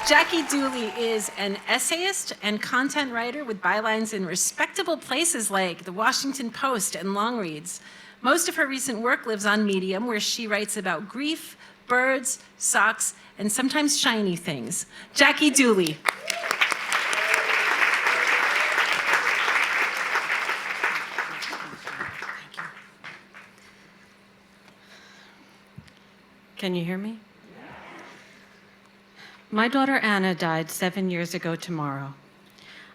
Jackie Dooley is an essayist and content writer with bylines in respectable places like the Washington Post and Longreads. Most of her recent work lives on Medium, where she writes about grief, birds, socks, and sometimes shiny things. Jackie Dooley. Can you hear me? My daughter Anna died 7 years ago tomorrow.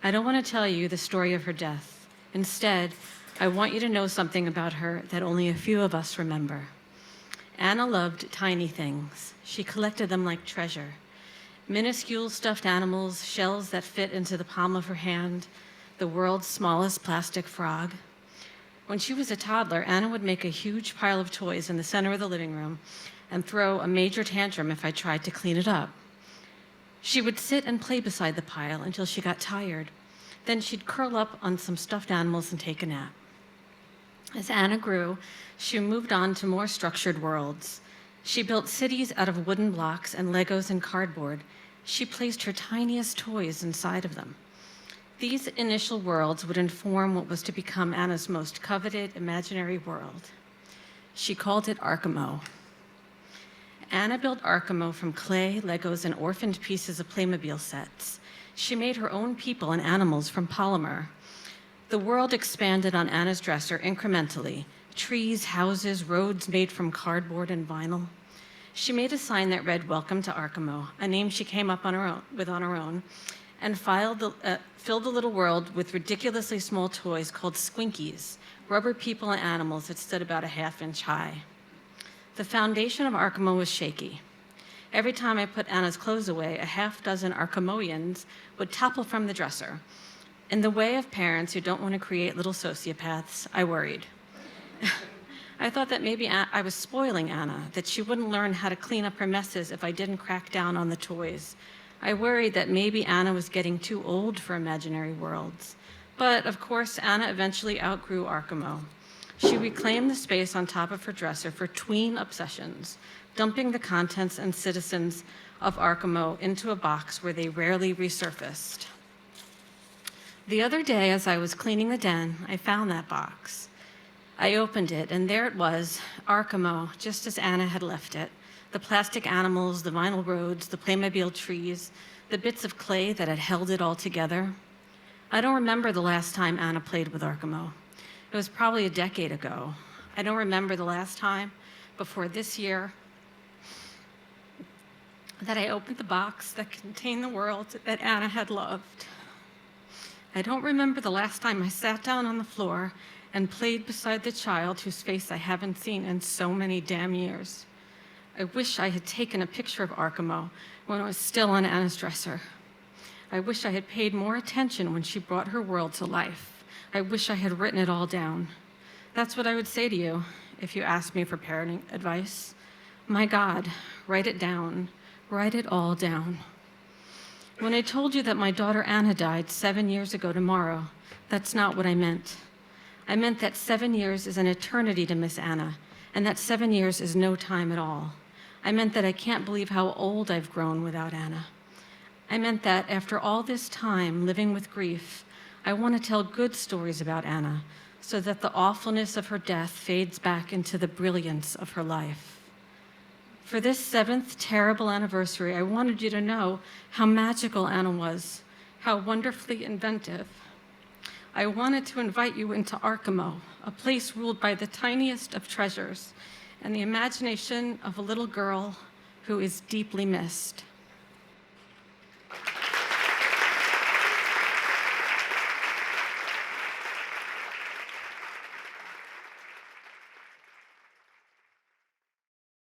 I don't want to tell you the story of her death. Instead, I want you to know something about her that only a few of us remember. Anna loved tiny things. She collected them like treasure. Minuscule stuffed animals, shells that fit into the palm of her hand, the world's smallest plastic frog. When she was a toddler, Anna would make a huge pile of toys in the center of the living room and throw a major tantrum if I tried to clean it up. She would sit and play beside the pile until she got tired. Then she'd curl up on some stuffed animals and take a nap. As Anna grew, she moved on to more structured worlds. She built cities out of wooden blocks and Legos and cardboard. She placed her tiniest toys inside of them. These initial worlds would inform what was to become Anna's most coveted imaginary world. She called it Arkamo. Anna built Arkamo from clay, Legos, and orphaned pieces of Playmobil sets. She made her own people and animals from polymer. The world expanded on Anna's dresser incrementally. Trees, houses, roads made from cardboard and vinyl. She made a sign that read, "Welcome to Arkamo," a name she came up on her own, and filled the little world with ridiculously small toys called squinkies, rubber people and animals that stood about a half-inch high. The foundation of Arkamo was shaky. Every time I put Anna's clothes away, a half-dozen Arkamoians would topple from the dresser. In the way of parents who don't want to create little sociopaths, I worried. I thought that maybe I was spoiling Anna, that she wouldn't learn how to clean up her messes if I didn't crack down on the toys. I worried that maybe Anna was getting too old for imaginary worlds. But of course, Anna eventually outgrew Arkamo. She reclaimed the space on top of her dresser for tween obsessions, dumping the contents and citizens of Arkamo into a box where they rarely resurfaced. The other day, as I was cleaning the den, I found that box. I opened it, and there it was, Arkamo, just as Anna had left it. The plastic animals, the vinyl roads, the Playmobil trees, the bits of clay that had held it all together. I don't remember the last time Anna played with Arkamo. It was probably a decade ago. I don't remember the last time before this year that I opened the box that contained the world that Anna had loved. I don't remember the last time I sat down on the floor and played beside the child whose face I haven't seen in so many damn years. I wish I had taken a picture of Arkamo when it was still on Anna's dresser. I wish I had paid more attention when she brought her world to life. I wish I had written it all down. That's what I would say to you if you asked me for parenting advice. My God, write it down. Write it all down. When I told you that my daughter Anna died 7 years ago tomorrow, that's not what I meant. I meant that 7 years is an eternity to Miss Anna, and that 7 years is no time at all. I meant that I can't believe how old I've grown without Anna. I meant that after all this time living with grief, I want to tell good stories about Anna so that the awfulness of her death fades back into the brilliance of her life. For this 7th terrible anniversary, I wanted you to know how magical Anna was, how wonderfully inventive. I wanted to invite you into Arkamo, a place ruled by the tiniest of treasures and the imagination of a little girl who is deeply missed.